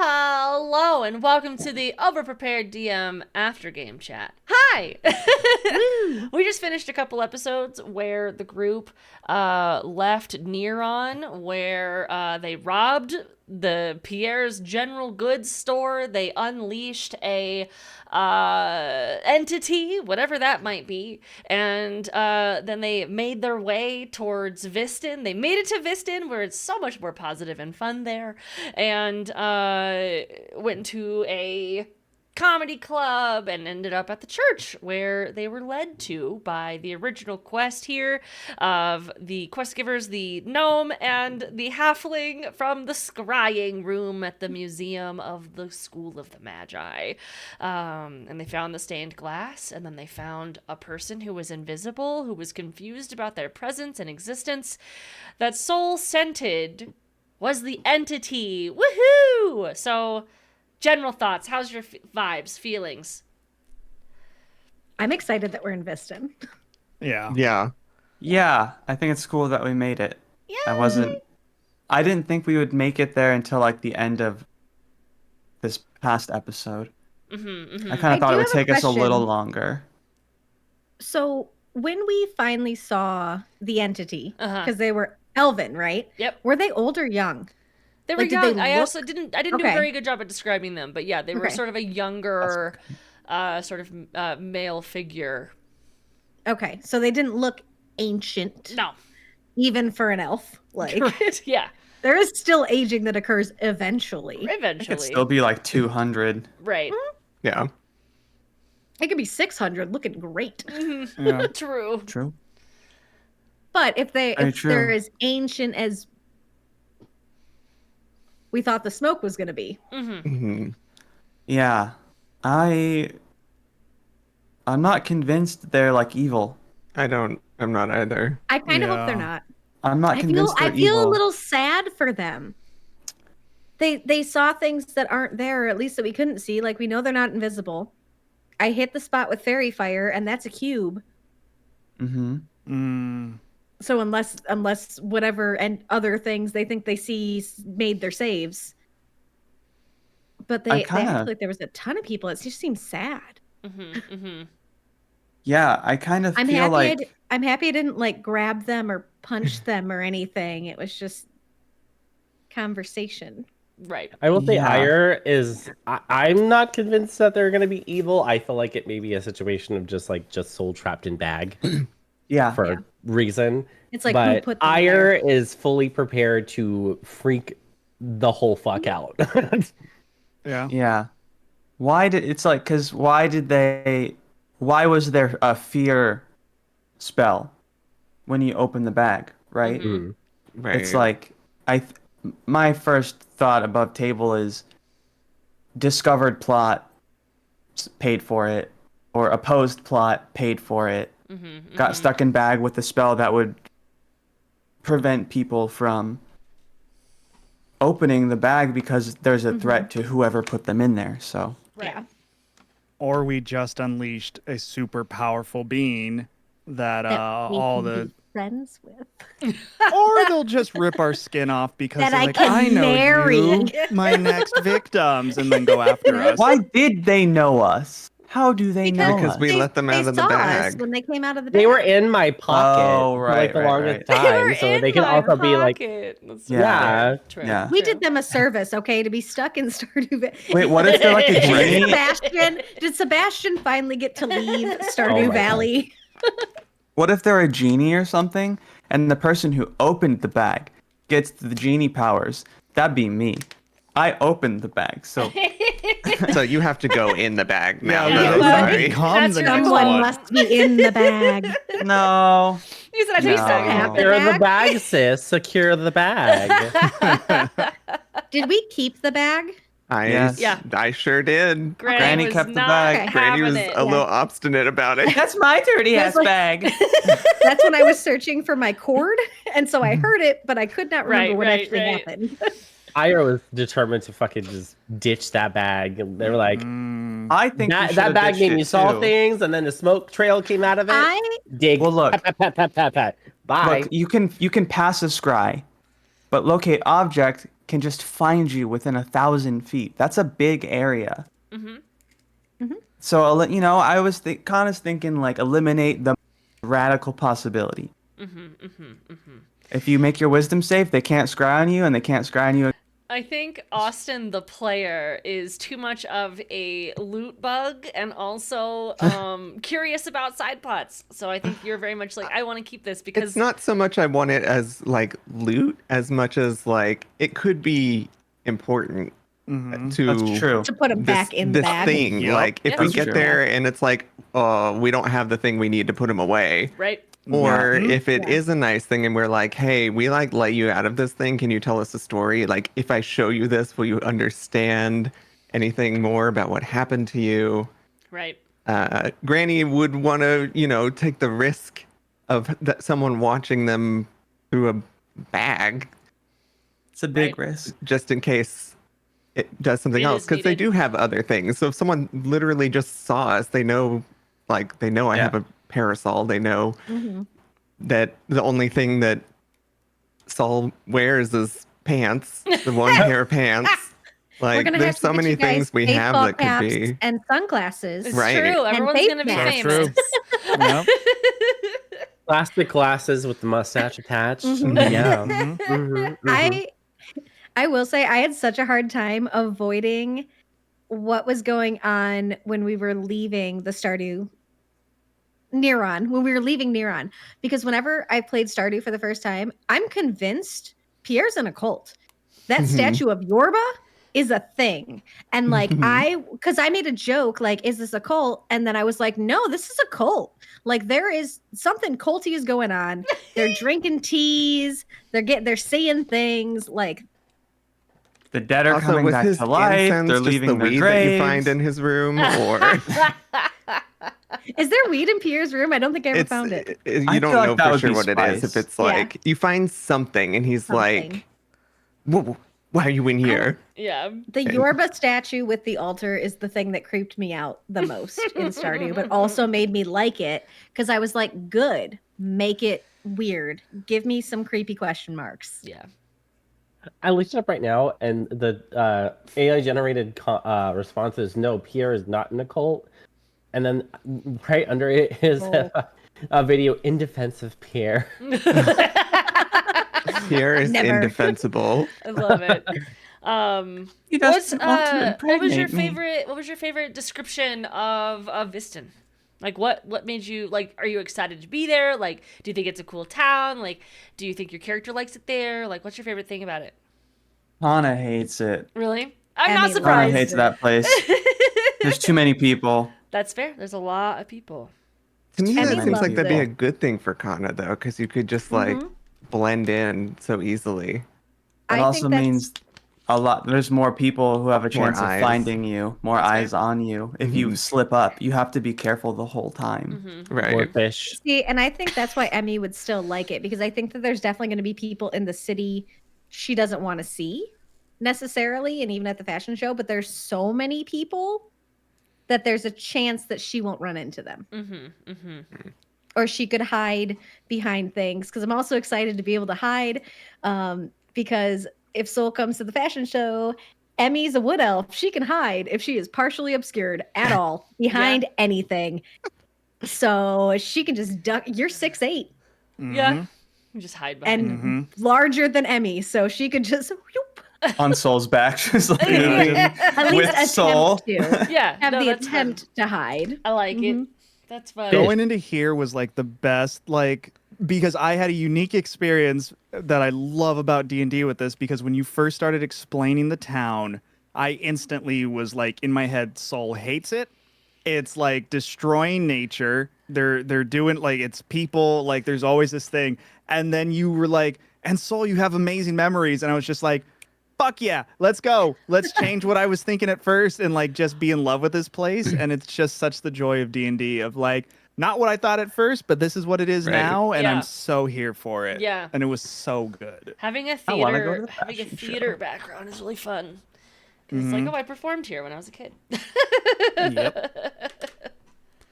Hello and welcome to the Overprepared DM after game chat. Hi! We just finished a couple episodes where the group left Neron, where they robbed the Pierre's general goods store. They unleashed a entity, whatever that might be, and then they made their way towards Viston. They made it to Viston, where it's so much more positive and fun there, and went to a comedy club and ended up at the church where they were led to by the original quest here of the quest givers, the gnome and the halfling from the scrying room at the museum of the School of the Magi. And they found the stained glass, and then they found a person who was invisible, who was confused about their presence and existence. That soul scented was the entity. Woohoo! So, general thoughts. How's your vibes, feelings? I'm excited that we're in Viston. Yeah. Yeah, I think it's cool that we made it. Yay! I didn't think we would make it there until like the end of this past episode. I kind of thought it would take us a little longer. So when we finally saw the entity, because they were elven, right? Yep. Were they old or young? They were Like, young. I didn't do a Okay. very good job at describing them, but yeah, they were Okay. sort of a younger, sort of male figure. Okay, so they didn't look ancient. No. Even for an elf. Like, Right. Yeah. there is still aging that occurs eventually. It Eventually. could still be like 200. Right. Yeah. It could be 600 looking great. Yeah. True. True. But if Very true. they're as ancient as we thought the smoke was going to be. hmm Yeah. I'm not convinced they're like evil. I'm not either. I kind of hope they're not. I'm not convinced I they're feel evil. a little sad for them. They saw things that aren't there, or at least that we couldn't see. Like, we know they're not invisible. I hit the spot with fairy fire, and that's a cube. So unless whatever and other things they think they see made their saves. But they acted like there was a ton of people. It just seems sad. Yeah, I kind of feel like I'm happy I didn't like grab them or punch them or anything. It was just conversation. Right. I will say Yeah. Ire is I'm not convinced that they're gonna be evil. I feel like it may be a situation of just soul trapped in bag yeah. for a reason. It's like, who but put them Ire there? is fully prepared to freak the whole fuck out. Yeah. Why was there a fear spell when you open the bag, right? Right. It's like my first thought above table is discovered plot paid for it, or opposed plot paid for it. Got stuck in bag with a spell that would prevent people from opening the bag because there's a threat to whoever put them in there. So Right. Yeah. Or we just unleashed a super powerful being that That we all can the be friends with. or they'll just rip our skin off because That they're I like, can I know marry." you, my next victims, and then go after us. why did they know us? How do they know Because us? we let them out of the saw us bag. when they came out of the bag. They were in my pocket Oh, for right, like the right, longest right. time, so they can also be like, That's Yeah. true. Yeah. We did them a service, okay, to be stuck in Stardew Valley. Wait, what if they're like a genie? Did Sebastian finally get to leave Oh Stardew my Valley? What if they're a genie or something, and the person who opened the bag gets the genie powers? That'd be me. I opened the bag, so So you have to go in the bag now. Yeah, though. you Sorry. become That's the your next Someone one. must be in the bag. no. You said I No. still have it. secure the bag, sis. Secure the bag. Did we keep the bag? Yes. Yeah. I sure did. Granny was kept the not bag. Granny was having it. a little obstinate about it. That's my dirty ass like- bag. That's when I was searching for my cord, and so I heard it, but I could not remember what Right, actually right. happened. Ira was determined to fucking just ditch that bag. And they were like, I think that bag made me saw things, and then the smoke trail came out of it. I Dig. Well, look. Pat, pat, pat, pat, pat. Bye. Look, you can pass a scry, but locate object can just find you within 1,000 feet. That's a big area. So I was Kanna's thinking like eliminate the radical possibility. If you make your wisdom save, they can't scry on you, and they can't scry on you. I think Austin, the player, is too much of a loot bug and also curious about side plots. So I think you're very much like, I want to keep this because It's not so much I want it as like loot as much as like it could be important to That's true. To put them back in the this bag. thing. Yep. Like if we That's get true. there and it's like, we don't have the thing we need to put him away. right. Or Yeah. if it is a nice thing and we're like, hey, we like let you out of this thing. Can you tell us a story? Like if I show you this, will you understand anything more about what happened to you? Right. Granny would want to, take the risk of someone watching them through a bag It's a big Right. risk. just in case it does something It else. is Because they needed. do have other things. So if someone literally just saw us, they know I have a parasol. They know that the only thing that Saul wears is pants, the one pair of pants. We're Like gonna have there's to so get many you guys things we have baseball that could caps be. and sunglasses. It's Right. true. And Everyone's face going to be masks. famous. Yep. Plastic glasses with the mustache attached. Mhm. Yeah. Mhm. I will say I had such a hard time avoiding what was going on when we were leaving the Stardew Neron, because whenever I played Stardew for the first time, I'm convinced Pierre's in a cult. That Mhm. statue of Yorba is a thing. And like Mhm. because I made a joke like, is this a cult? And then I was like, no, this is a cult. Like there is something culty is going on. They're drinking teas, they're saying things like The dead are Also, coming was back his to life. incense They're just the leaving their weed that you find graves. in his room, or is there weed in Pierre's room? I don't think I ever it's found it. you I don't feel like know that for would sure be what it is. If spice. it's Yeah. like you find something and he's Something. like, why are you in here? Yeah. The Yorba statue with the altar is the thing that creeped me out the most in Stardew, but also made me like it because I was like, good, make it weird. Give me some creepy question marks. Yeah. I looked it up right now, and the AI generated response is no, Pierre is not in a cult. And then right under it is a video in defense of Pierre. Pierre is Never. indefensible. I love it. He doesn't want to What was your impregnate me. favorite? What was your favorite description of Viston? Like, what made you like? Are you excited to be there? Like, do you think it's a cool town? Like, do you think your character likes it there? Like, what's your favorite thing about it? Kanna hates it. Really? I'm Emmy not loves Kanna surprised. hates that place. There's too many people. That's fair. There's a lot of people. To me, Emmy that seems like loves that'd be it. a good thing for Kanna, though, because you could just like blend in so easily. It I also think that's means a lot. There's more people who have a More chance of eyes. finding you, more That's eyes on you. If you slip up, you have to be careful the whole time. Right. More fish. See, and I think that's why Emmy would still like it because I think that there's definitely going to be people in the city she doesn't want to see necessarily, and even at the fashion show, but there's so many people that there's a chance that she won't run into them. Or she could hide behind things because I'm also excited to be able to hide because if Soul comes to the fashion show, Emmy's a wood elf. She can hide if she is partially obscured at all behind anything. So she can just duck. You're 6'8" Yeah. You just hide behind and them. larger than Emmy, so she could just whoop, On Soul's back, just like at least with attempt Soul. to Yeah. have no, the that's fun. attempt to hide. I like Mhm. it. That's fun. Going into here was like the best, like, because I had a unique experience that I love about D&D with this, because when you first started explaining the town, I instantly was like, in my head, Soul hates it. It's like destroying nature. They're doing like, it's people, like there's always this thing. And then you were like, and Soul, you have amazing memories. And I was just like, fuck yeah, let's go. Let's change what I was thinking at first and like just be in love with this place. And it's just such the joy of D&D of like, not what I thought at first, but this is what it is Right. now. And Yeah. I'm so here for it. Yeah. And it was so good. Having a I wanna go to theater, the having a fashion theater show. background is really fun. 'Cause it's like, oh, I performed here when I was a kid. Yep.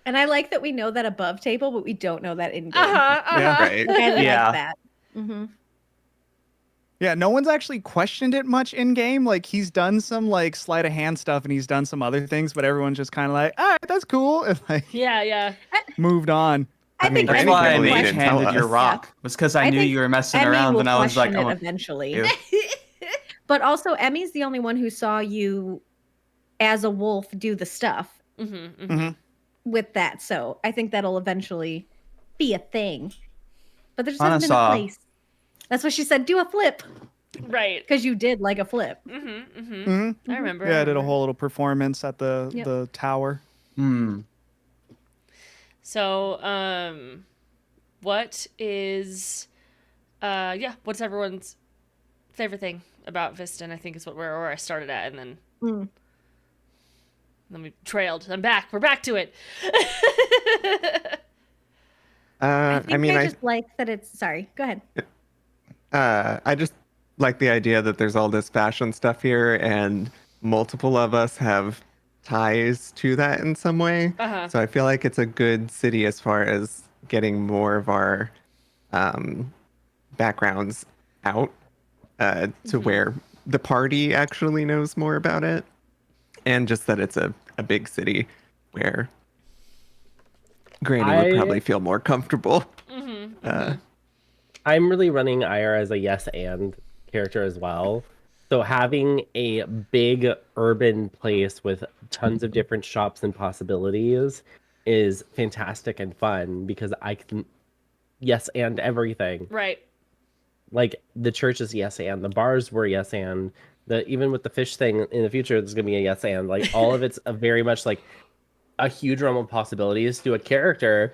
And I like that we know that above table, but we don't know that in game. Uh-huh. Yeah. Right. Like, I like Yeah. that. Yeah, no one's actually questioned it much in game. Like he's done some like sleight of hand stuff and he's done some other things, but everyone's just kind of like, all right, that's cool, and like Yeah. moved on. I think That's Granny Emmy why I can't will believe he mage didn't question. tell handed your us. rock. Was because I knew think you were messing Emmy around, will and I was like, question oh, it eventually. ew. But also, Emmy's the only one who saw you as a wolf do the stuff with that. So I think that'll eventually be a thing. But there just Kanna hasn't been a saw. place. That's what she said. Do a flip Right. because you did like a flip. Mhm. I remember. Yeah, I did a remember. whole little performance at the Yep. the tower. So, what is, what's everyone's favorite thing about Viston? I think is where I started at, and then we trailed. I'm back. We're back to it. I think mean, I just like that it's. Sorry, go ahead. I just like the idea that there's all this fashion stuff here, and multiple of us have ties to that in some way. So I feel like it's a good city as far as getting more of our backgrounds out to where the party actually knows more about it, and just that it's a big city where Granny would probably feel more comfortable. I'm really running Ire as a yes and character as well. So having a big urban place with tons of different shops and possibilities is fantastic and fun because I can yes and everything. Right. Like the church is yes and the bars were yes and even with the fish thing in the future there's gonna be a yes and like all of it's a very much like a huge realm of possibilities to a character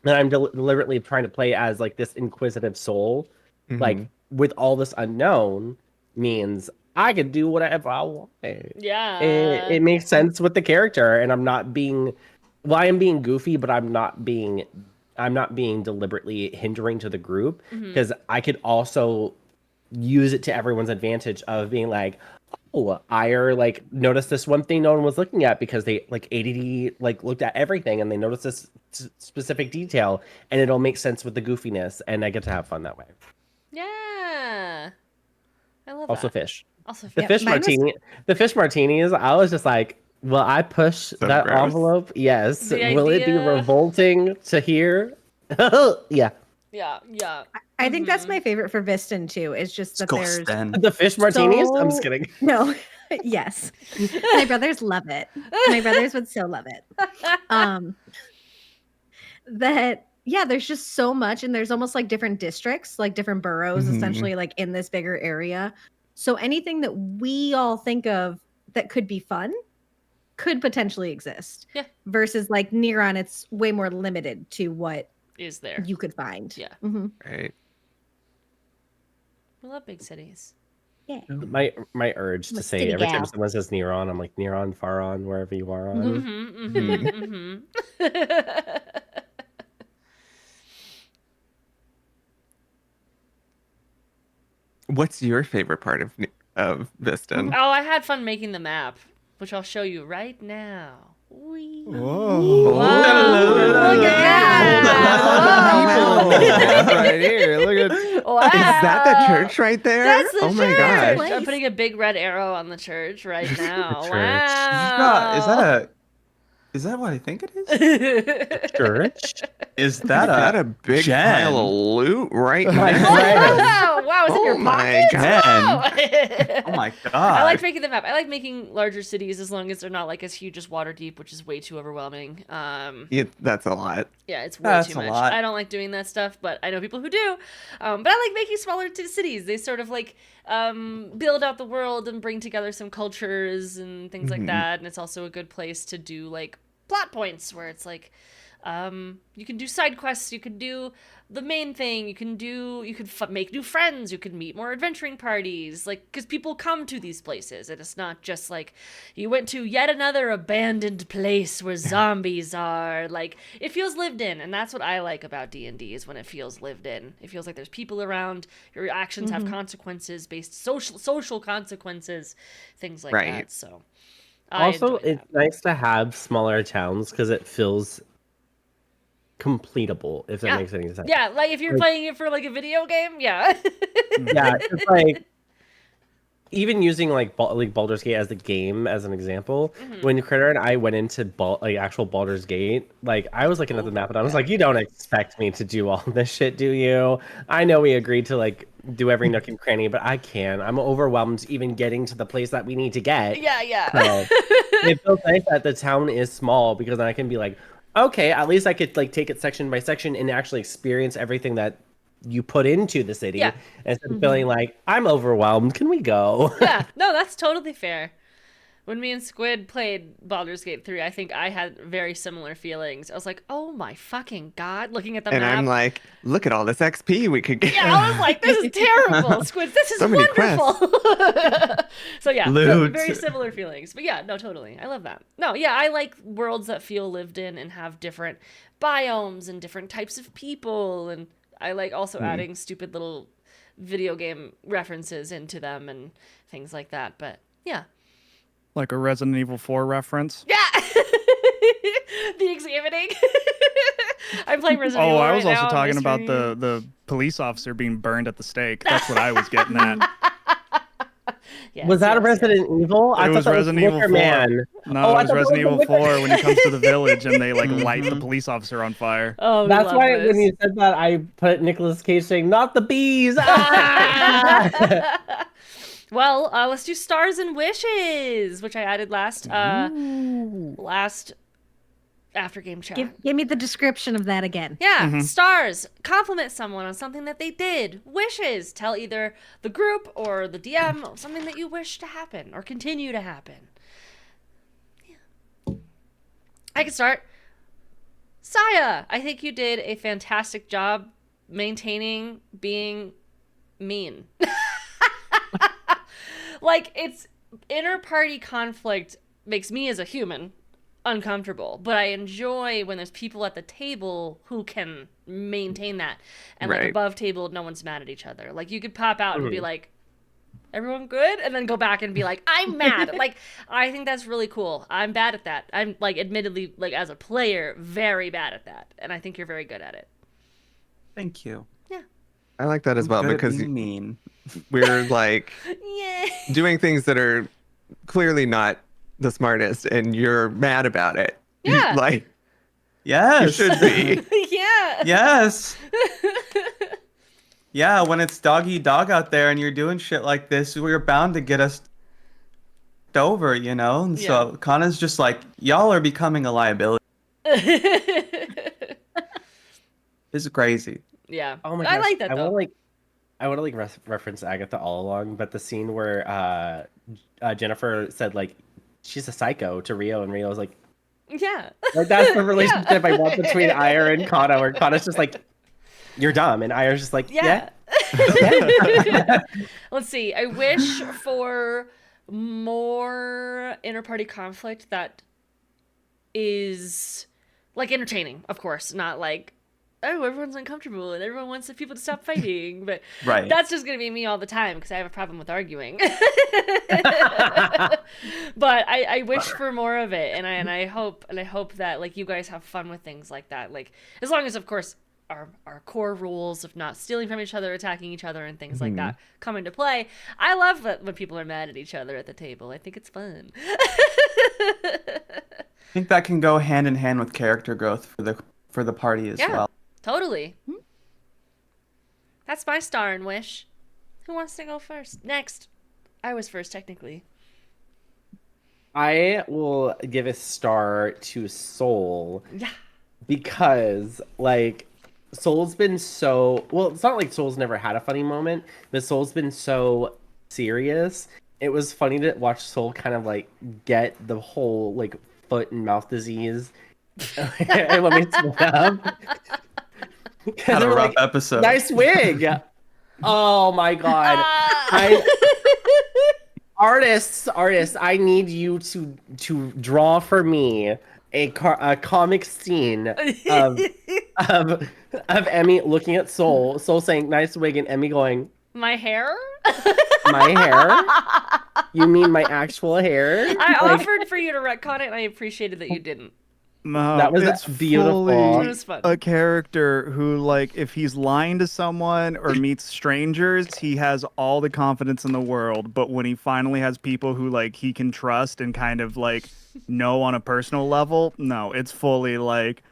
that I'm deliberately trying to play as like this inquisitive soul, like with all this unknown means I can do whatever I want. Yeah. It makes sense with the character, and I'm not being, well, I am being goofy, but I'm not being deliberately hindering to the group because I could also use it to everyone's advantage of being like, oh, Ire like noticed this one thing no one was looking at because they like ADD like looked at everything and they noticed this specific detail and it'll make sense with the goofiness and I get to have fun that way. Yeah. I love Also that. fish. Also The fish. fish mine was- martini. The fish martinis. I was just like, will I push that gross. envelope? Yes. The Will it be idea- revolting to hear? Yeah. Yeah. I think that's my favorite for Viston too. Is just that there's Disgusting. The fish martinis. I'm just So- kidding. no, yes, my brothers love it. My brothers would so love it. That yeah, there's just so much, and there's almost like different districts, like different boroughs, essentially, like in this bigger area. So anything that we all think of that could be fun could potentially exist. Yeah. Versus like Neuron, it's way more limited to what Is there. you could find. Yeah. Right. We love big cities. Yeah. My urge I'm to a say city every time gal. someone says Neuron, I'm like Neuron, Faron, wherever you are on. What's your favorite part of Viston? Oh, I had fun making the map, which I'll show you right now. Whee. Whoa. Wow. Look at that. Right here. Look at Wow. Is that the church right there? That's the Oh my church. gosh. I'm putting a big red arrow on the church right now. church. Wow. Is that what I think it is? Church? Is that Got a big Jen? pile of loot right My now. friend. Wow, is it your Oh my pocket? God. Wow. Oh my god. I like making the map. I like making larger cities as long as they're not like as huge as Waterdeep, which is way too overwhelming. That's a lot. Yeah, it's way That's too a much. lot. I don't like doing that stuff, but I know people who do. But I like making smaller cities. They sort of like build out the world and bring together some cultures and things like that. And it's also a good place to do like plot points where it's like you can do side quests, you could do the main thing, you could make new friends, you could meet more adventuring parties, like because people come to these places and it's not just like you went to yet another abandoned place where zombies are. Like it feels lived in, and that's what I like about D&D is when it feels lived in. It feels like there's people around, your actions have consequences, based social consequences, things like Right. that. So I Also, enjoy that. it's nice to have smaller towns because it feels completable, if that makes any sense. Yeah, like if you're playing it for like a video game, yeah. Yeah, it's like even using like Baldur's Gate as the game as an example, when Critter and I went into actual Baldur's Gate, like I was looking at the map and I was like, you don't expect me to do all this shit, do you? I know we agreed to like do every nook and cranny, but I can. I'm overwhelmed even getting to the place that we need to get. Yeah. So it feels nice that the town is small because then I can be like, okay, at least I could like take it section by section and actually experience everything that you put into the city instead of feeling like I'm overwhelmed. Can we go? Yeah, no, that's totally fair. When me and Squid played Baldur's Gate 3, I think I had very similar feelings. I was like, oh my fucking god, looking at the And map. I'm like, look at all this XP we could get. Yeah, I was like, this is terrible, Squid. This is So many wonderful. So yeah, Loot. very similar feelings. But yeah, no, totally. I love that. No, yeah, I like worlds that feel lived in and have different biomes and different types of people. And I like also adding stupid little video game references into them and things like that. But yeah. Like a Resident Evil 4 reference. Yeah. The examining. I'm playing Resident Evil. I was right also now talking on about my the police officer being burned at the stake. That's what I was getting at. Yes, Was that a Resident Evil? It was Resident Evil 4. Man. No, it was thought Resident that Evil was the 4 when he comes to the village and they like light the police officer on fire. Oh, we That's love why this. when you said that, I put Nicolas Cage saying, "Not the bees." Ah! Well, let's do stars and wishes, which I added last after game chat. Give me the description of that again. Yeah, stars. Compliment someone on something that they did. Wishes. Tell either the group or the DM something that you wish to happen or continue to happen. Yeah. I can start. Saya, I think you did a fantastic job maintaining being mean. Like, it's inter-party conflict makes me as a human uncomfortable, but I enjoy when there's people at the table who can maintain that. And like Right. above table, no one's mad at each other. Like you could pop out and be like, everyone good? And then go back and be like, I'm mad. Like, I think that's really cool. I'm bad at that. I'm like, admittedly, like as a player, very bad at that. And I think you're very good at it. Thank you. I like that as well Good at because being mean. we're like Yeah. doing things that are clearly not the smartest and you're mad about it. Yeah. Like, you Yes. should be. Yeah. Yes. Yeah, when it's dog eat dog out there and you're doing shit like this, we're bound to get us over, you know? And so Kanna's just like, y'all are becoming a liability. This is crazy. Yeah. Oh my I gosh, like that though. I want to reference Agatha all along, but the scene where Jennifer said like she's a psycho to Rio, and Rio was like that's the relationship I want between Aya and Kanna, where Kanna's just like, you're dumb, and Aya's just like, yeah. Let's see. I wish for more inter-party conflict that is like entertaining, of course, not like, oh, everyone's uncomfortable and everyone wants the people to stop fighting. But Right. that's just gonna be me all the time because I have a problem with arguing. But I wish for more of it, and I hope that like you guys have fun with things like that. Like as long as, of course, our core rules of not stealing from each other, attacking each other, and things like that come into play. I love that when people are mad at each other at the table. I think it's fun. I think that can go hand in hand with character growth for the party as well. Totally. That's my star and wish. Who wants to go first? Next. I was first, technically. I will give a star to Soul. Yeah. Because, like, Soul's been so... Well, it's not like Soul's never had a funny moment, but Soul's been so serious. It was funny to watch Soul kind of, like, get the whole, like, foot and mouth disease. And let me slow up. Had a rough episode. Nice wig! Oh, my God. Artists, I need you to draw for me a comic scene of Emmy looking at Soul saying nice wig, and Emmy going, My hair? my hair? You mean my actual hair? I offered for you to retcon it, and I appreciated that you didn't. No, That was it's beautiful. fully It was fun. a character who, like, if he's lying to someone or meets strangers, he has all the confidence in the world. But when he finally has people who, like, he can trust and kind of, like, know on a personal level, no, it's fully like,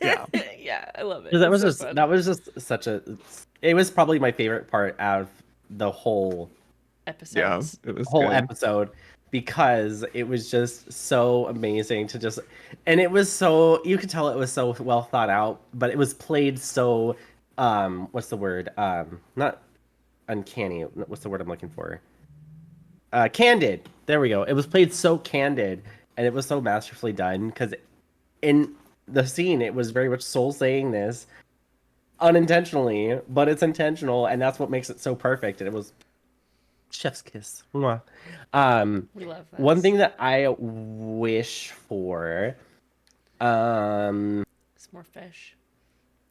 yeah. Yeah, I love it. That was It's so just fun. such a. It was probably my favorite part out of the Yeah, Episodes. it was whole good. episode because it was just so amazing to just, and it was so, you could tell it was so well thought out, but it was played so what's the word, not uncanny, what's the word I'm looking for, candid, there we go. It was played so candid and it was so masterfully done because in the scene it was very much Soul saying this unintentionally, but it's intentional, and that's what makes it so perfect. And it was chef's kiss. Mwah. We love this. One thing that I wish for, It's more fish.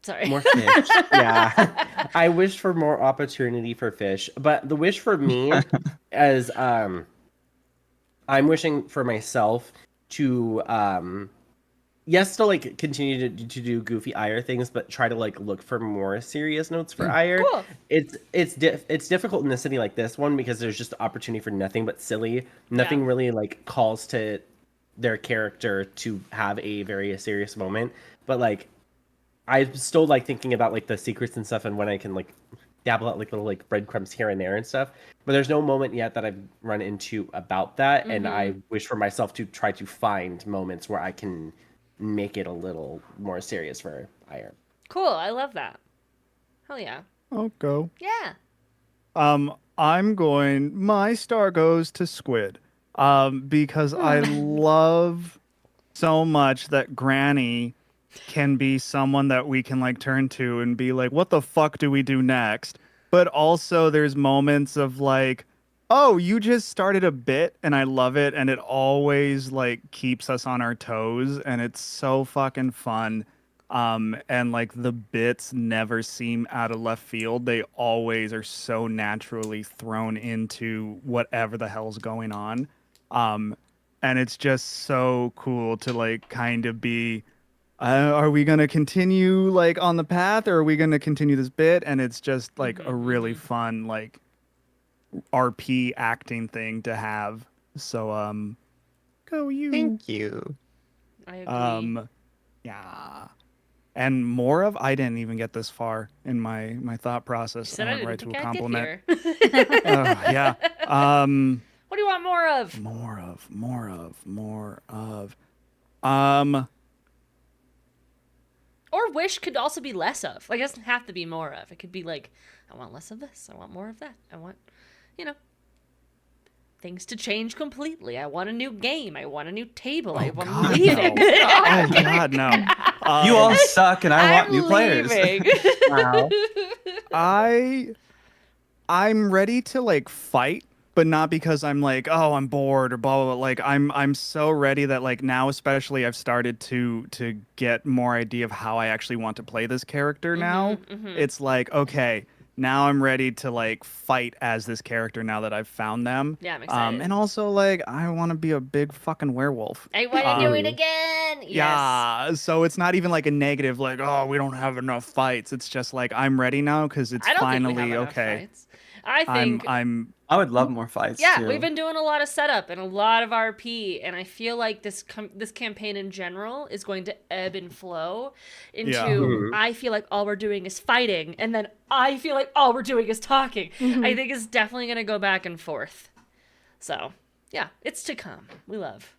Sorry. more fish. Yeah, I wish for more opportunity for fish. But the wish for me, as I'm wishing for myself to yes, to like continue to do goofy Ire things, but try to like look for more serious notes for Ire. Cool. It's difficult in a city like this one because there's just opportunity for nothing but silly. Nothing Yeah. really like calls to their character to have a very serious moment. But like I still like thinking about like the secrets and stuff and when I can like dabble out like little like breadcrumbs here and there and stuff. But there's no moment yet that I've run into about that, and I wish for myself to try to find moments where I can make it a little more serious for Ire. Cool. I love that. Hell yeah. I'll go. Yeah. My star goes to Squid. Because I love so much that Granny can be someone that we can like turn to and be like, what the fuck do we do next? But also there's moments of like, oh, you just started a bit and I love it, and it always like keeps us on our toes and it's so fucking fun. And like the bits never seem out of left field. They always are so naturally thrown into whatever the hell's going on. And it's just so cool to like kind of be, are we going to continue like on the path, or are we going to continue this bit? And it's just like a really fun like RP acting thing to have. So go you. Thank you. I agree. Yeah. And more of, I didn't even get this far in my thought You process. said I I went right didn't to a think I'd get compliment. here. Yeah. What do you want more of? More of. Or wish could also be less of. Like, it doesn't have to be more of. It could be like, I want less of this. I want more of that. I want, you know, things to change completely. I want a new game. I want a new table. I'm God, leaving. no. Oh God, no. You all suck, and I want I'm new players. leaving. Wow. I'm ready to like fight, but not because I'm like, oh, I'm bored or blah blah blah. Like I'm so ready that like now especially I've started to get more idea of how I actually want to play this character now. It's like, okay, now I'm ready to like fight as this character now that I've found them. Yeah, I'm excited. And also like I want to be a big fucking werewolf. I want to do it again. Yes. Yeah, so it's not even like a negative, like, oh, we don't have enough fights. It's just like I'm ready now because it's I don't finally think we have enough okay. fights. I think I would love more fights. yeah, too. we've been doing a lot of setup and a lot of RP, and I feel like this campaign in general is going to ebb and flow into. Yeah. I feel like all we're doing is fighting, and then I feel like all we're doing is talking. I think it's definitely going to go back and forth. So yeah, it's to come. We love.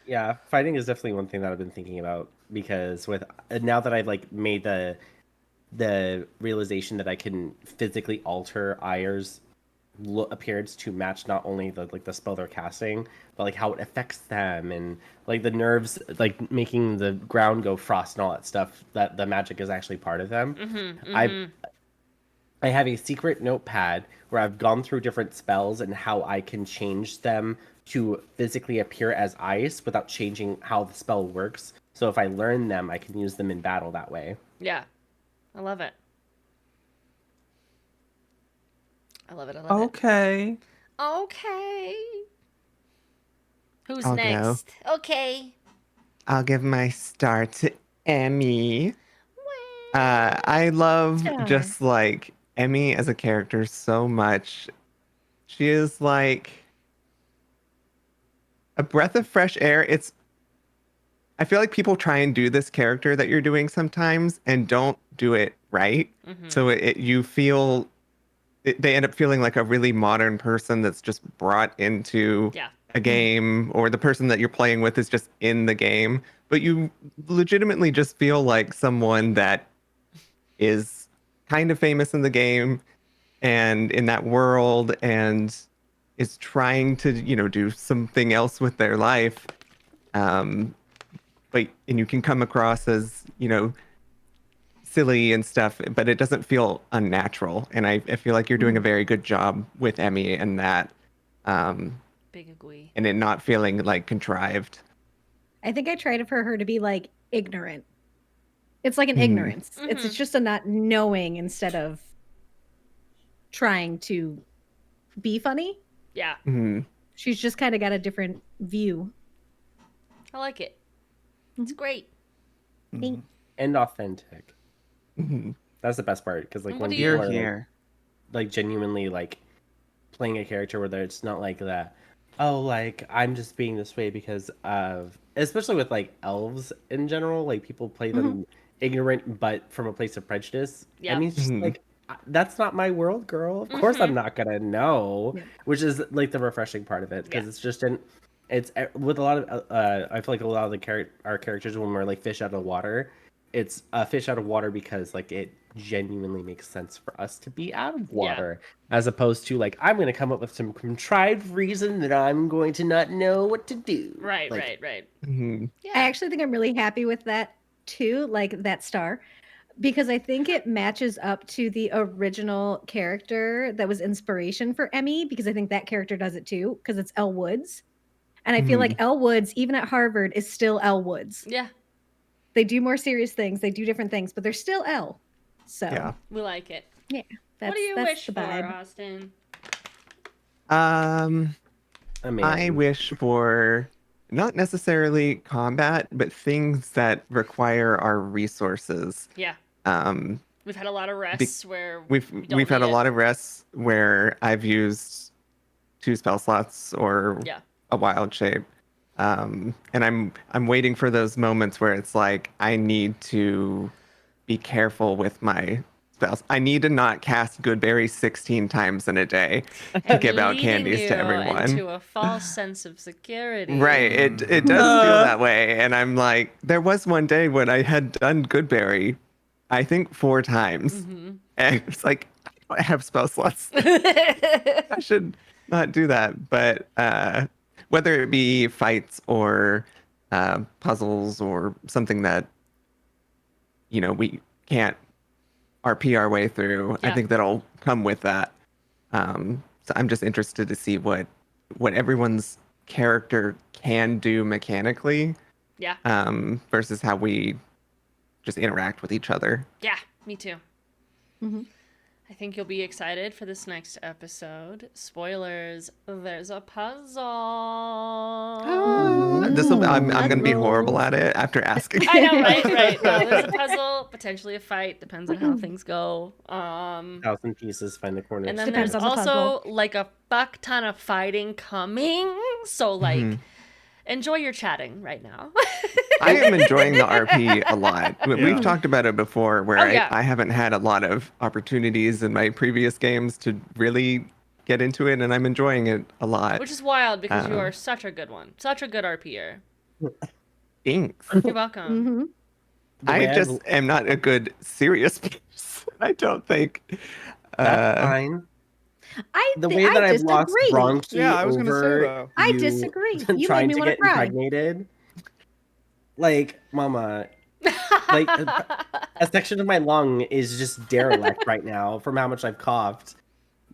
Yeah, fighting is definitely one thing that I've been thinking about because with now that I've like made the realization that I can physically alter Ire's appearance to match not only the spell they're casting, but like how it affects them and like the nerves, like making the ground go frost and all that stuff. That the magic is actually part of them. I have a secret notepad where I've gone through different spells and how I can change them to physically appear as ice without changing how the spell works. So if I learn them, I can use them in battle that way. Yeah, I love it. I love it. I love Okay. it. Okay. Who's I'll go. next? Okay. I'll give my star to Emmy. I love Star. just like Emmy as a character so much. She is like a breath of fresh air. I feel like people try and do this character that you're doing sometimes and don't do it right. So you feel they end up feeling like a really modern person that's just brought into Yeah. a game, or the person that you're playing with is just in the game, but you legitimately just feel like someone that is kind of famous in the game and in that world and is trying to, do something else with their life. And you can come across as, silly and stuff, but it doesn't feel unnatural. And I feel like you're doing a very good job with Emmy and that, Big agree. and it not feeling like contrived. I think I tried for her to be like ignorant. It's like an ignorance. It's just a not knowing instead of trying to be funny. Yeah. She's just kind of got a different view. I like it. It's great. And authentic. That's the best part, because like when people Here, are like, here. genuinely like playing a character where it's not like that, oh, like I'm just being this way because of, especially with like elves in general, like people play them ignorant but from a place of prejudice. Yeah. I mean, it's just like, that's not my world, girl. Of course I'm not gonna know. Yeah. Which is like the refreshing part of it, because Yeah. it's just it's with a lot of I feel like a lot of our characters, when we're like fish out of water, it's a fish out of water because like it genuinely makes sense for us to be out of water, as opposed to like, I'm going to come up with some contrived reason that I'm going to not know what to do. Right, Like, right. I actually think I'm really happy with that too, like that star, because I think it matches up to the original character that was inspiration for Emmy, because I think that character does it too, because it's Elle Woods. And I feel like Elle Woods, even at Harvard, is still Elle Woods. Yeah. They do more serious things, they do different things, but they're still Elle. So Yeah. We like it. yeah, What do you that's wish the for, vibe. Austin? I wish for not necessarily combat, but things that require our resources. Yeah. Um, We've had a lot of rests where we've don't had need a it. lot of rests where I've used 2 spell slots or Yeah. a wild shape. And I'm waiting for those moments where it's like I need to be careful with my spells. I need to not cast Goodberry 16 times in a day to give out Leading candies you to everyone. into a false sense of security. Right. It does feel that way. And I'm like, there was one day when I had done Goodberry, I think 4 times. And it's like, I have spell slots. I should not do that. But whether it be fights or puzzles or something that, we can't RP our way through, I Yeah. think that'll come with that. So I'm just interested to see what everyone's character can do mechanically, Yeah. versus how we just interact with each other. Yeah, me too. I think you'll be excited for this next episode. Spoilers, there's a puzzle. I'm going to be horrible at it after asking. I know, right. No, there's a puzzle, potentially a fight, depends on how things go. 1,000 pieces, find the corner. And then Depends there's on the also puzzle. like a fuck ton of fighting coming. So like enjoy your chatting right now. I am enjoying the RP a lot. We've Yeah. talked about it before where Oh, yeah. I haven't had a lot of opportunities in my previous games to really get into it, and I'm enjoying it a lot. Which is wild because you are such a good one. Such a good RPer. Thanks. You're welcome. I just am not a good serious person. I don't think. That's fine. The way I that I've lost disagree. Bronchi Yeah, I was gonna say over that. I you disagree. You made trying me to wanna get cry. impregnated. Like, mama, like a section of my lung is just derelict right now from how much I've coughed.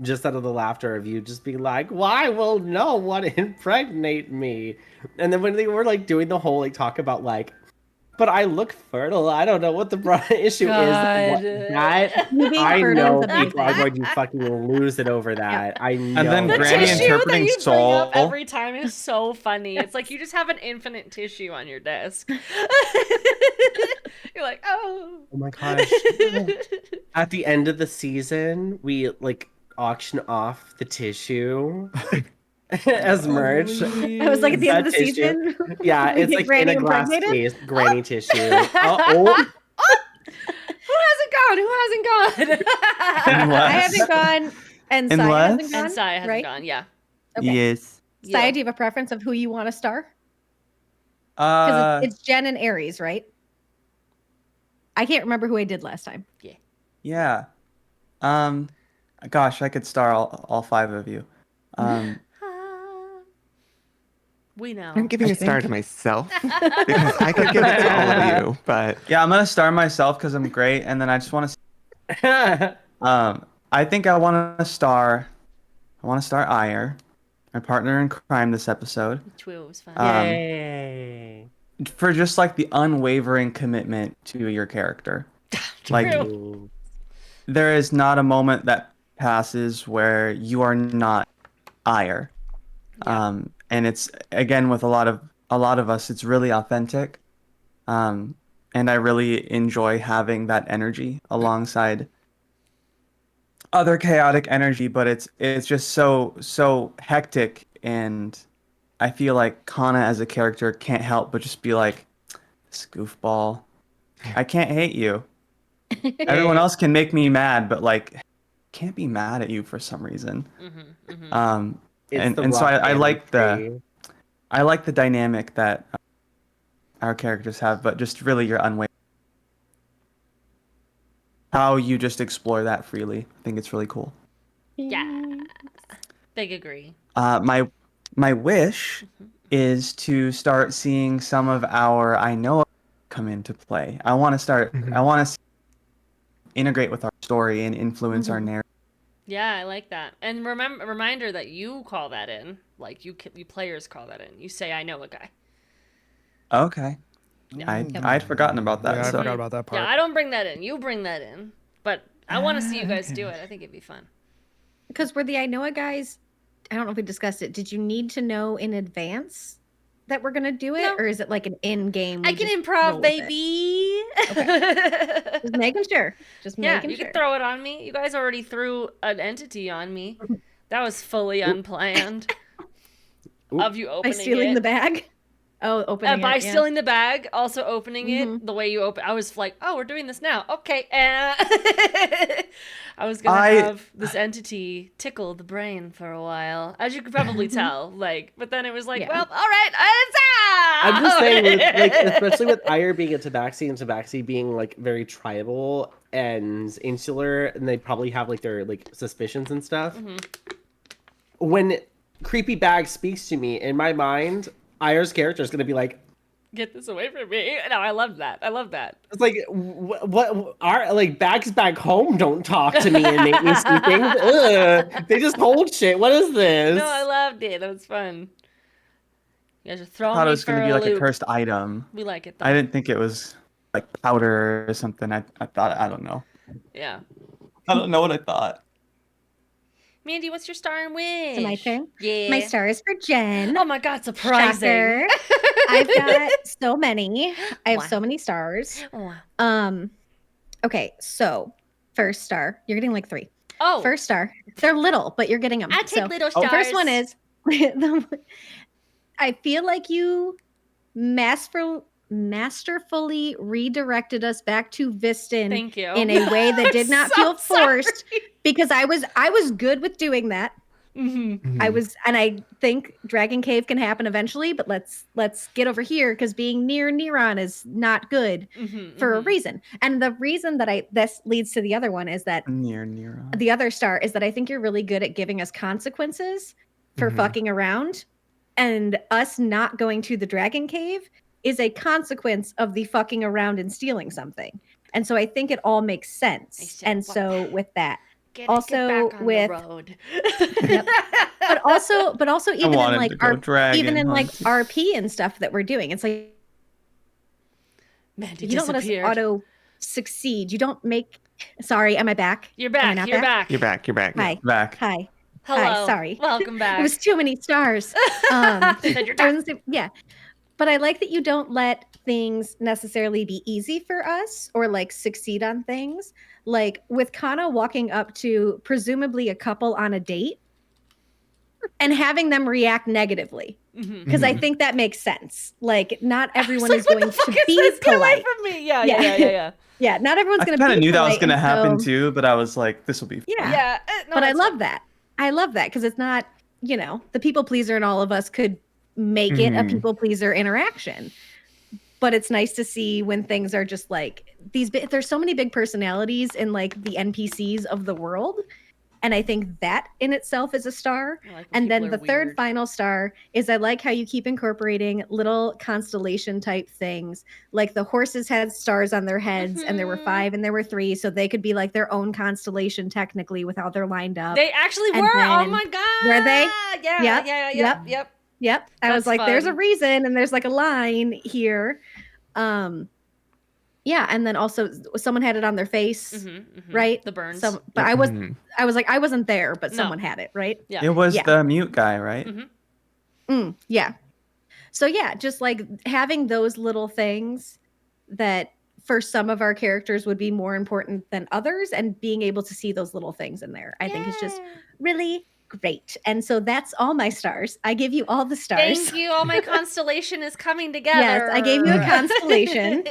Just out of the laughter of you just being like, why will no one impregnate me? And then when they were like doing the whole like talk about like But I look fertile. I don't know what the issue God. is. That You being I fertile know is people are amazing. going to fucking lose it over that. I know. And then The Granny tissue that interpreting you bring up soul. every time is so funny. It's like you just have an infinite tissue on your desk. You're like, oh. Oh my gosh. At the end of the season, we like auction off the tissue as merch. I was like at the end of the That tissue. season. Yeah, we it's get like Granny in a glass impregnated? case, granny tissue. Who hasn't gone? Who hasn't gone? I haven't gone, and Saya Unless- hasn't gone. And Sai hasn't right? gone, yeah. Okay. Yes. Saya, Yeah. do you have a preference of who you want to star? Because Uh, it's Jen and Aries, right? I can't remember who I did last time. yeah. Gosh, I could star all 5 of you. We know. I'm giving I a star think- to myself because I could give it to all of you, but Yeah, I'm gonna star myself because I'm great, and then I just want to. I think I want to star. I want to star Oighear, my partner in crime this episode, Twoo was fun. Yay. for just like the unwavering commitment to your character. Like True. Ooh. there is not a moment that passes where you are not Oighear. Yeah. And it's again with a lot of us, it's really authentic. And I really enjoy having that energy alongside other chaotic energy, but it's just so hectic, and I feel like Kanna as a character can't help but just be like, this goofball. I can't hate you. Everyone else can make me mad, but like can't be mad at you for some reason. It's the And so rock I like the energy. I like the dynamic that our characters have, but just really your unwavering. How you just explore that freely. I think it's really cool. Yeah. Big agree. My wish is to start seeing some of our I know come into play. I want to start. I want to integrate with our story and influence our narrative. Yeah, I like that. And reminder that you call that in. Like you players call that in. You say, I know a guy. Okay. Yeah. I'd forgotten about that. Yeah, I so forgot about that part. Yeah, I don't bring that in. You bring that in. But I want to see you guys do it. I think it'd be fun. Because were the Ainoa guys, I don't know if we discussed it. Did you need to know in advance that we're gonna do it, No. or is it like an in-game? I we can just improv, roll with it? baby. Just making sure. Just Yeah, making you sure. can throw it on me. You guys already threw an entity on me. That was fully unplanned. Of you By opening stealing it. the bag. Oh, opening By it. Yeah. stealing the bag, also opening it the way you open. I was like, "Oh, we're doing this now." Okay. I was gonna have this entity tickle the brain for a while, as you could probably tell. Like, but then it was like, Yeah. "Well, all right, it's out." I'm just saying, like, especially with Oighear being a Tabaxi and Tabaxi being like very tribal and insular, and they probably have like their like suspicions and stuff. When Creepy Bag speaks to me, in my mind, Oighear's character is gonna be like, Get this away from me! No, I love that. I love that. it's like what are like Bags back home don't talk to me and make me see things. Ugh, they just hold shit. What is this? No, I loved it. That was fun. You guys are I throwing thought me it was for going to be a like a loop. cursed item. We like it though. I didn't think it was like powder or something. I thought, I don't know. Yeah. I don't know what I thought. Mandy, what's your star and wish? So my turn? Yeah. My star is for Jen. Oh my god, surprising. Shocker. I've got so many. I have Wow. so many stars. Oh. Okay, so first star. You're getting like 3. Oh. First star. They're little, but you're getting them. I take little The stars. first one is I feel like you masterfully redirected us back to Viston Thank you. in a way that did not so feel forced sorry. because I was good with doing that. Mm-hmm. I was, and I think Dragon Cave can happen eventually, but let's get over here because being near Neron is not good for a reason. And the reason that this leads to the other one is that Near. the other star is that I think you're really good at giving us consequences for fucking around, and us not going to the Dragon Cave is a consequence of the fucking around and stealing something. And so I think it all makes sense. said, And "Fuck so with that, Get also back on with the road. Yep. but also even in wanted like to go dragon even in like hunting. RP and stuff that we're doing, it's like Mandy You don't let us disappeared. auto succeed. You don't make. Sorry, am I back? You're Am I back. not You're back. You're back. You're back. Hi. Back. Hi. Hello. Hi. Sorry. Welcome back. It was too many stars. Said you're I back. was gonna say, yeah. But I like that you don't let things necessarily be easy for us or like succeed on things. Like with Kanna walking up to presumably a couple on a date and having them react negatively. Mhm. Because I Mhm. think that makes sense. Like not everyone I was is like, going what the fuck to is be this? Get away polite. from me. Yeah, Yeah. yeah, yeah, yeah. Yeah, not everyone's I going to be kind of knew that was polite, going to and happen so- too, but I was like, this will be. Yeah. Yeah. No, But I that's love fine. that. I love that because it's not, the people pleaser in all of us could make it a Mhm. people pleaser interaction. But it's nice to see when things are just like there's so many big personalities in like the NPCs of the world. And I think that in itself is a star. I like when And people then are the third weird. final star is I like how you keep incorporating little constellation type things. Like the horses had stars on their heads, and there were Mhm. 5 and there were 3. So they could be like their own constellation technically with how they're lined up. They actually And were. Oh then- my god. Were they? Yeah. Yep, Yep. Yep. I was That's like, there's a fun. reason, and there's like a line here. Yeah, and then also someone had it on their face, right? The burns. But Yep. I was Mhm. like, I wasn't there, but No. someone had it, right? Yeah. It was Yeah. the mute guy, right? Yeah. So yeah, just like having those little things that for some of our characters would be more important than others, and being able to see those little things in there, I think is just Yeah. really great. And so that's all my stars. I give you all the stars. Thank you. All my constellation is coming together. Yes, I gave you a constellation.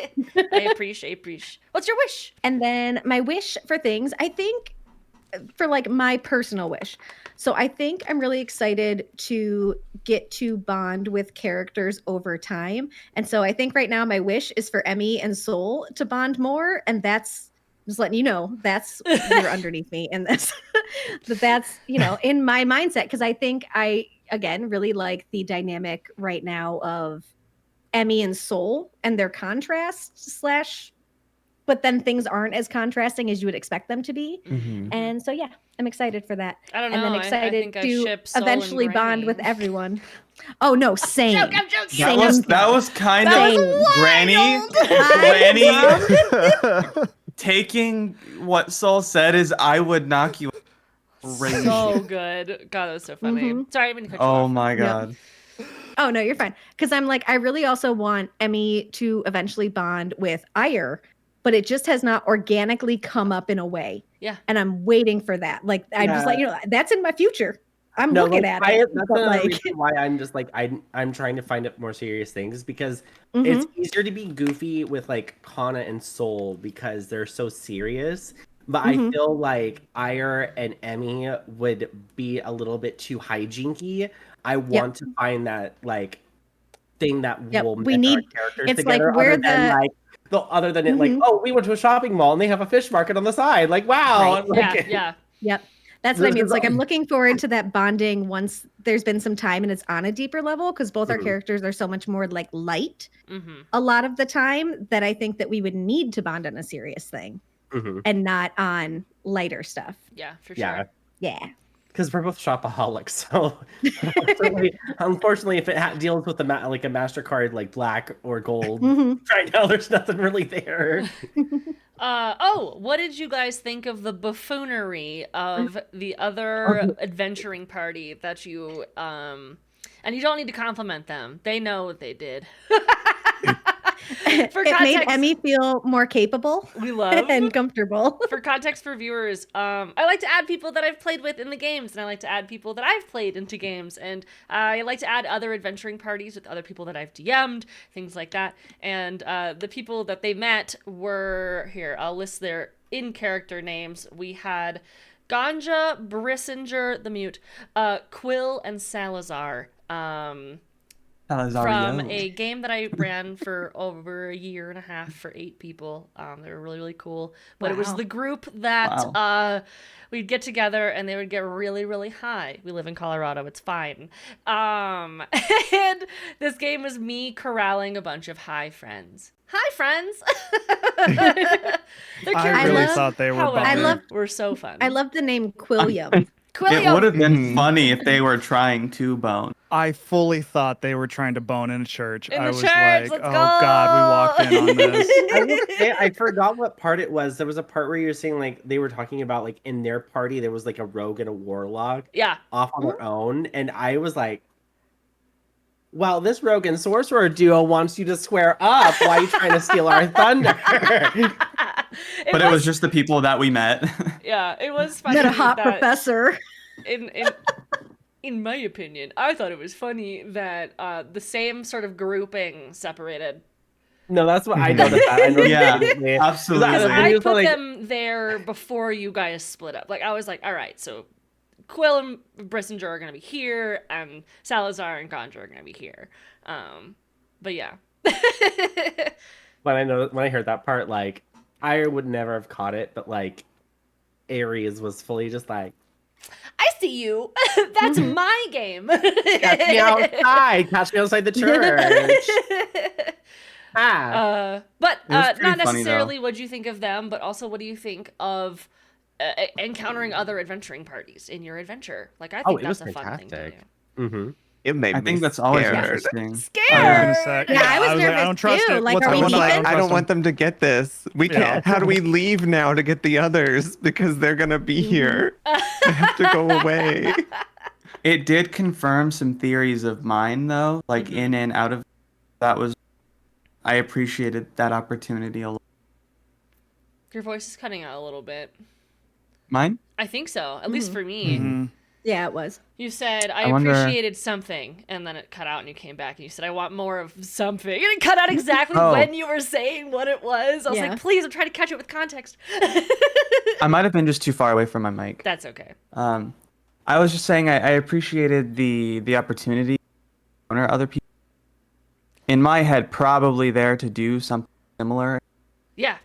I appreciate. What's your wish? And then my wish for things, I think for like my personal wish. So I think I'm really excited to get to bond with characters over time. And so I think right now my wish is for Emmy and Soul to bond more. And that's just letting you know, that's you're underneath me in this. That's, in my mindset. Cause I think I, again, really like the dynamic right now of Emmy and Soul and their contrast / but then things aren't as contrasting as you would expect them to be. Mhm. And so, yeah, I'm excited for that. I don't know. And then I excited think I to ship Soul eventually and bond with Granny. everyone. Oh, no, same. I'm joking. Same. That was kind That of was Granny. I Granny taking what Soul said is, I would knock you. Crazy. So good. God, that was so funny. Mhm. Sorry, I didn't mean to cut you Oh off. my Yep. god. Oh, no, you're fine. Because I'm like, I really also want Emmy to eventually bond with Oighear, but it just has not organically come up in a way. Yeah. And I'm waiting for that. Like, I just Yeah. that's in my future. I'm looking at it. That's but another like, reason why I'm just like I'm trying to find up more serious things, because Mhm. it's easier to be goofy with like Kanna and Soul because they're so serious. But I Mhm. feel like Ire and Emmy would be a little bit too hijinky. I want to find that like thing that Yep, will we mesh our need- characters it's like together, we're other than the- like other than it like, Mhm. oh, we went to a shopping mall and they have a fish market on the side. Like, wow. Right. And, like, Yeah. Yep. That's what I mean. It's like I'm looking forward to that bonding once there's been some time and it's on a deeper level, because both our Mhm. characters are so much more like light Mm-hmm. a lot of the time that I think that we would need to bond on a serious thing Mhm. and not on lighter stuff. Yeah, for Yeah. sure. Yeah. Because we're both shopaholics, so unfortunately, if it deals with like a Mastercard like black or gold, Mhm. right now there's nothing really there. What did you guys think of the buffoonery of the other adventuring party that you and you don't need to compliment them. They know what they did. For It made context, Emmy feel more capable we love and comfortable. for context for viewers, I like to add people that I've played with in the games, and I like to add people that I've played into games, and I like to add other adventuring parties with other people that I've DM'd, things like that. And the people that they met were here. I'll list their in-character names. We had Ganja, Brissinger, the mute, Quill, and Salazar. From a game that I ran for over a year and a half for 8 people. They were really, really cool. But it was Wow. the group that we'd get together and they would get really, really high. We live in Colorado. It's fine. And this game was me corralling a bunch of high friends. Hi, friends! Their I characters, really love- thought they were however, I love- bugging. were so fun. I love the name Quilliam. Quilly, It would have been Mhm. funny if they were trying to bone. I fully thought they were trying to bone in a church. in I the was church. like, Let's oh go. God, we walked in on this. I will say I forgot what part it was. There was a part where you were saying like they were talking about like in their party there was like a rogue and a warlock Yeah. off on their own, and I was like, "Well, this rogue and sorcerer duo wants you to square up. Why are you trying to steal our thunder?" But it was just the people that we met. Yeah, it was funny. Met a hot that professor. in my opinion, I thought it was funny that the same sort of grouping separated. No, that's what I noticed. That. I noticed Yeah, immediately. absolutely. Because The I videos put were like- them there before you guys split up. Like, I was like, all right, so Quill and Brissinger are going to be here, and Salazar and Gondra are going to be here. But yeah. when I heard that part, like I would never have caught it, but like Ares was fully just like, I see you. That's my game. "Catch me outside, catch me outside the church." But was pretty not funny, necessarily what do you think of them, but also what do you think of encountering other adventuring parties in your adventure? Like, I think it was that's a fun thing to do. fantastic. Mm-hmm. It made I me think that's always scared. interesting. I was Scared. gonna say, Yeah, I was like, nervous I don't trust too. it. Like, What's are we going on? keeping- I don't want them to get this. We Yeah. can't. How do we leave now to get the others? Because they're gonna be here. They have to go away. It did confirm some theories of mine, though, like in and out of. That was, I appreciated that opportunity a lot. Your voice is cutting out a little bit. Mine? I think so, at least for me. Mhm. Yeah, it was. You said, I I wonder- appreciated something, and then it cut out and you came back and you said, I want more of something. And it cut out exactly Oh. when you were saying what it was. I was Yeah. like, please, I'm trying to catch it with context. I might have been just too far away from my mic. That's okay. I was just saying I appreciated the opportunity to encounter other people. In my head, probably there to do something similar. Yeah.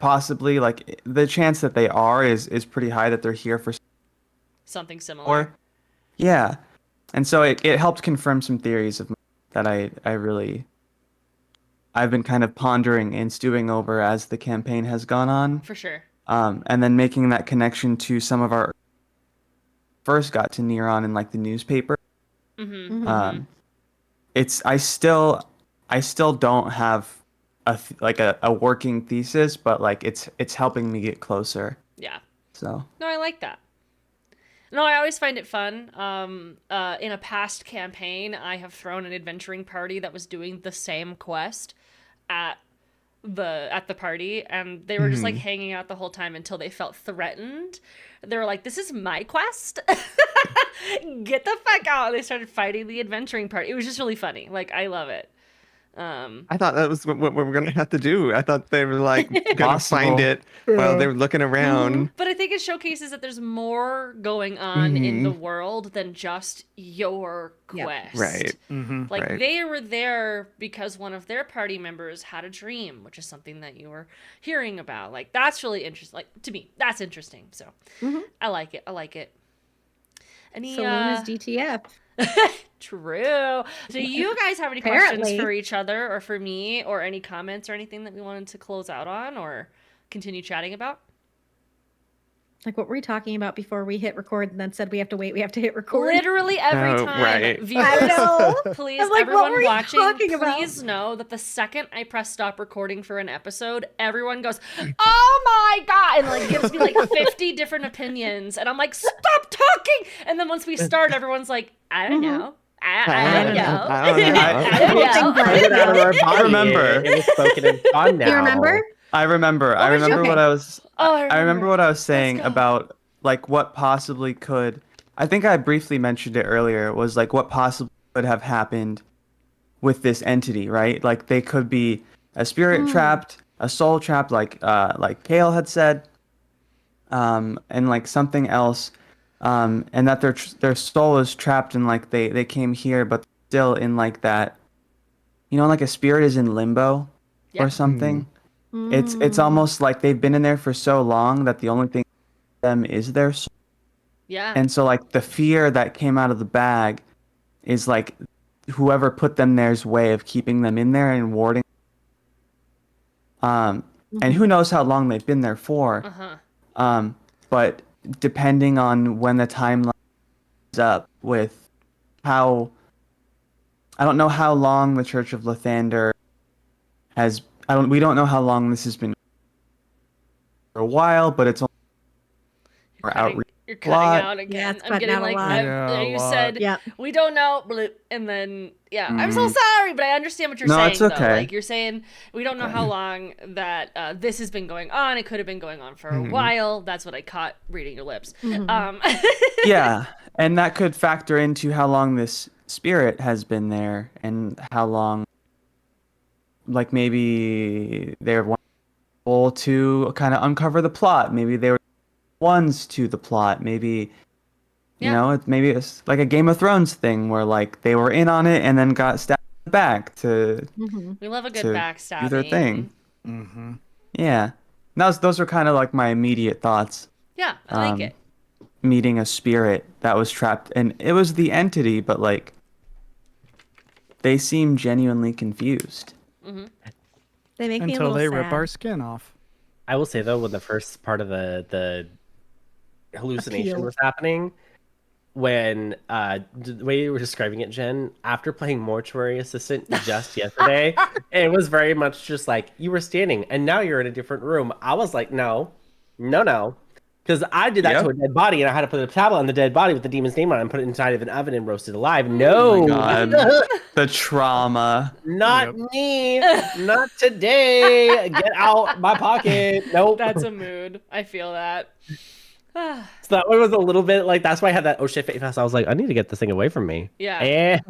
Possibly, like, the chance that they are is pretty high that they're here for Something similar. or yeah. And so it helped confirm some theories of mine that I've been kind of pondering and stewing over as the campaign has gone on. For sure. And then making that connection to some of our first got to Neron in like the newspaper. Mm-hmm. It's I still don't have a working thesis, but like it's helping me get closer. Yeah. So No, I like that. No, I always find it fun. In a past campaign, I have thrown an adventuring party that was doing the same quest at the party, and they were just like hanging out the whole time until they felt threatened. They were like, "This is my quest. Get the fuck out!" And they started fighting the adventuring party. It was just really funny. Like, I love it. I thought that was what we were gonna have to do. I thought they were like gonna Possible. find it while they were looking around. But I think it showcases that there's more going on in the world than just your Yeah. quest. Right. Like, Right. they were there because one of their party members had a dream, which is something that you were hearing about. Like, that's really interesting. Like, to me, that's interesting. So, I like it. I like it. Any, Saloon is DTF. True. Do you guys have any questions Apparently. for each other or for me, or any comments or anything that we wanted to close out on or continue chatting about? Like, what were we talking about before we hit record and then said we have to wait, we have to hit record? Literally every Oh, time. right. Viewers, I know. please, I'm like, what everyone were you watching, talking about? please know that the second I press stop recording for an episode, everyone goes, "Oh my god!" and like gives me like 50 different opinions, and I'm like, "Stop talking!" And then once we start, everyone's like, "I don't know. I don't know. I don't know. I don't know." Get it out of our body. remember. It was spoken and gone now. Do you remember? I remember. I was your- remember what okay. I was. Oh, I remember what I was saying go. about like what possibly could. I think I briefly mentioned it earlier. Was like what possibly could have happened with this entity, right? Like they could be a spirit trapped, a soul trapped, like Kale had said, and like something else, and that their soul is trapped and like they came here, but still in like that, like a spirit is in limbo Yeah. or something. It's almost like they've been in there for so long that the only thing them is their soul. Yeah. And so like the fear that came out of the bag is like whoever put them there's way of keeping them in there and warding. And who knows how long they've been there for. Uh-huh. But depending on when the timeline is up with how I don't know how long the Church of Lathander has. We don't know how long this has been for a while, but it's only more outreach. You're cutting plot. out again. Yeah, it's I'm cutting getting out a like lot. Yeah, a you lot. said Yeah. we don't know, bloop, and then I'm so Mm. sorry, but I understand what you're No, saying it's though. okay. Like you're saying we don't know how long that this has been going on. It could have been going on for a while. That's what I caught reading your lips. Yeah, and that could factor into how long this spirit has been there and how long, like maybe they're one goal to kind of uncover the plot. Maybe they were ones to the plot. Maybe maybe it's like a Game of Thrones thing where like they were in on it and then got stabbed in the back to We love a good to backstabbing. do their thing. Mm-hmm. Yeah, those are kind of like my immediate thoughts. Yeah, I like it. Meeting a spirit that was trapped, and it was the entity, but like they seem genuinely confused. They make me a Until little they sad. rip our skin off. I will say though, when the first part of the hallucination Appeal. was happening, when the way you were describing it, Jen, after playing Mortuary Assistant just yesterday, it was very much just like you were standing and now you're in a different room. I was like, no. Because I did that Yep. to a dead body and I had to put a tablet on the dead body with the demon's name on it and put it inside of an oven and roast it alive. No. Oh my God. The trauma. Not Yep. me. Not today. Get out my pocket. Nope. That's a mood. I feel that. So that one was a little bit like that's why I had that oh shit face. I was like, I need to get this thing away from me. Yeah. And-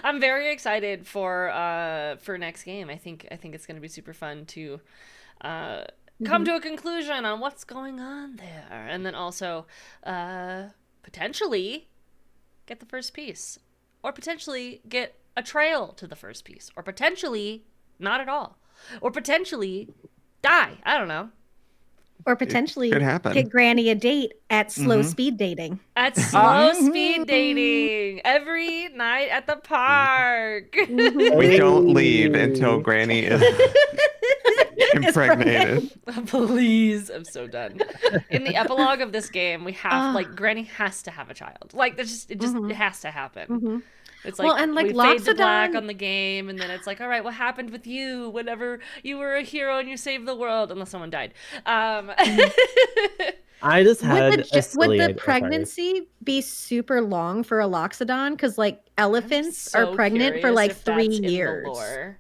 I'm very excited for next game. I think it's going to be super fun to come to a conclusion on what's going on there, and then also potentially get the first piece, or potentially get a trail to the first piece, or potentially not at all, or potentially die. I don't know. Or potentially could happen. get Granny a date at slow speed dating. At slow speed dating every night at the park. We don't leave until Granny is impregnated. Please, I'm so done. In the epilogue of this game, we have like Granny has to have a child. Like there's it has to happen. It's like, Well, and, like, we fade to black Loxodon- on the game, and then it's like, all right, what happened with you whenever you were a hero and you saved the world, unless someone died. I just had a silly would the idea- oh, sorry. pregnancy be super long for a Loxodon? Because like elephants So are pregnant for curious like if that's 3 in the years, lore.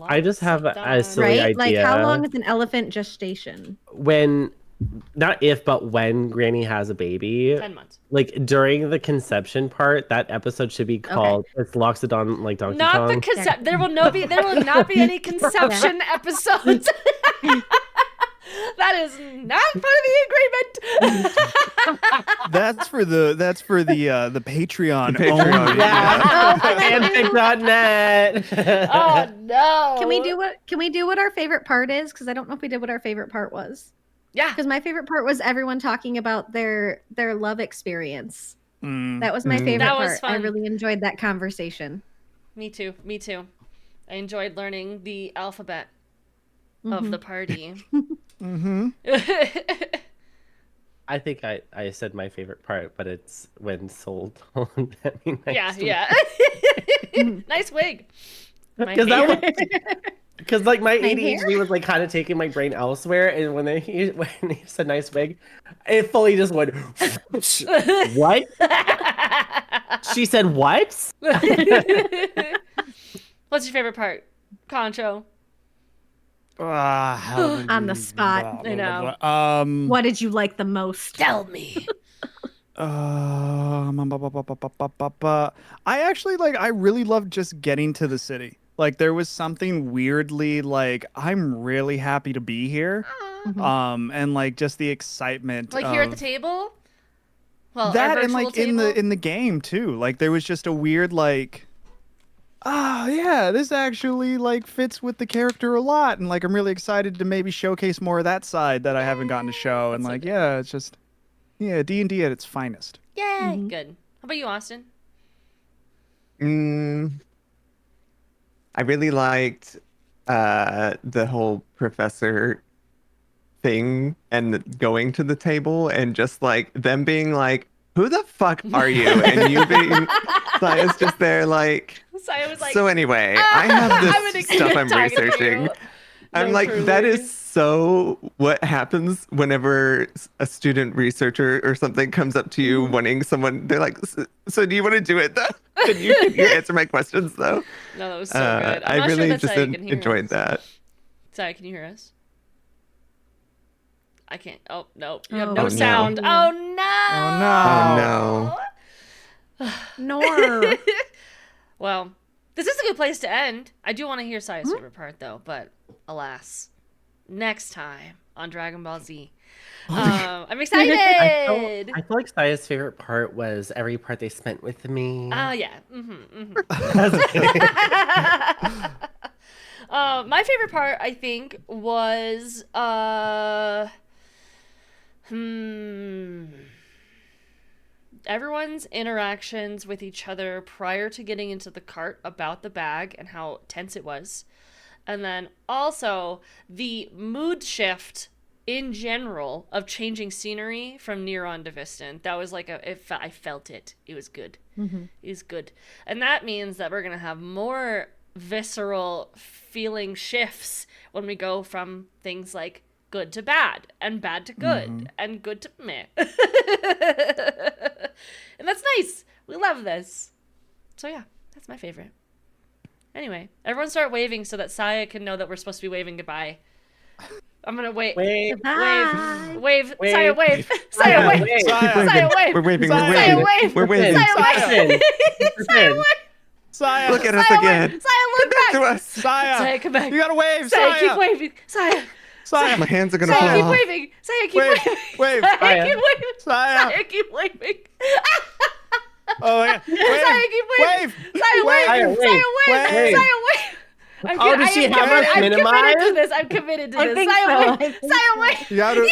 I just have a silly right? Like how idea. long is an elephant gestation? When not if but when Granny has a baby, 10 months. like during the conception part, that episode should be called "It's Loxodon like Donkey Not Kong." the there will not be any conception episodes. That is not part of the agreement. That's for the Patreon. Patreon, only. Yeah. Fanfic.net. Oh no. Can we do what our favorite part is? Because I don't know if we did what our favorite part was. Yeah. Because my favorite part was everyone talking about their love experience. Mm. That was my favorite That was part. I fun. really enjoyed that conversation. Me too. I enjoyed learning the alphabet of the party. Mm-hmm. I think I said my favorite part, but it's when Soul told Emmy Yeah. Nice wig. My Because that favorite. was because like my My ADHD was like kind of taking my brain elsewhere, and when he said nice wig, it fully just went what? She said what? What's your favorite part, Concho? On the spot. I know. What did you like the most? Tell me. I actually I really loved just getting to the city. Like there was something weirdly like I'm really happy to be here. And like just the excitement Like here at the of table? Well, that our and virtual like table? in the game too. Like there was just a weird like yeah, this actually like fits with the character a lot, and like I'm really excited to maybe showcase more of that side that I haven't gotten to show. And like yeah, it's just D&D at its finest. Yay. Good. How about you, Austin? I really liked the whole professor thing and going to the table and just like them being like, who the fuck are you? And you being Saya's just there like, Saya was like, so anyway, I have I'm this gonna stuff keep I'm talking to researching. you. I'm No, like, that truly. is so what happens whenever a student researcher or something comes up to you wanting someone, they're like, so do you want to do it though? Can you answer my questions though? No, that was so good. I'm I not really sure that just Saya can hear enjoyed us. that. Saya, can you hear us? I can't. Oh, no. You Oh, have no no. sound. Oh, no. Oh, no. Nor. Well, this is a good place to end. I do want to hear Saya's favorite part, though, but alas, next time on Dragon Ball Z. I'm excited. I feel like Saya's favorite part was every part they spent with me. Yeah. My favorite part, I think, was everyone's interactions with each other prior to getting into the cart about the bag and how tense it was. And then also the mood shift in general of changing scenery from Neron to Viston. That was like I felt it. It was good. It was good. And that means that we're going to have more visceral feeling shifts when we go from things like good to bad and bad to good and good to meh. And that's nice. We love this. So yeah, that's my favorite. Anyway, everyone start waving so that Saya can know that we're supposed to be waving goodbye. I'm gonna wave. Wave. Bye. Wave. Wave. Saya, wave. Saya, wave. Wave. Saya, wave. We're waving. Saya, We're waving. wave. We're waving. Saya, wave. Saya, wave. Saya, Look at us Saya, again. wave. Saya, look Back to back. us. Saya, Saya, come back. you gotta wave. Saya, Saya, keep waving. Saya. Saya, My hands are gonna Saya, keep fall. waving. Saya, keep Wave. waving. Wave. Saya, Saya. keep waving. Saya. Saya, keep waving. Oh yeah. Saya, keep waving. Saya, wave. Saya, wave. Saya, wave. Wave. Saya, wave. Oh, does she have us I'm committed to minimized? this. I'm committed to I this. think Saya, so. wave. Saya, wave. You gotta. Yeah!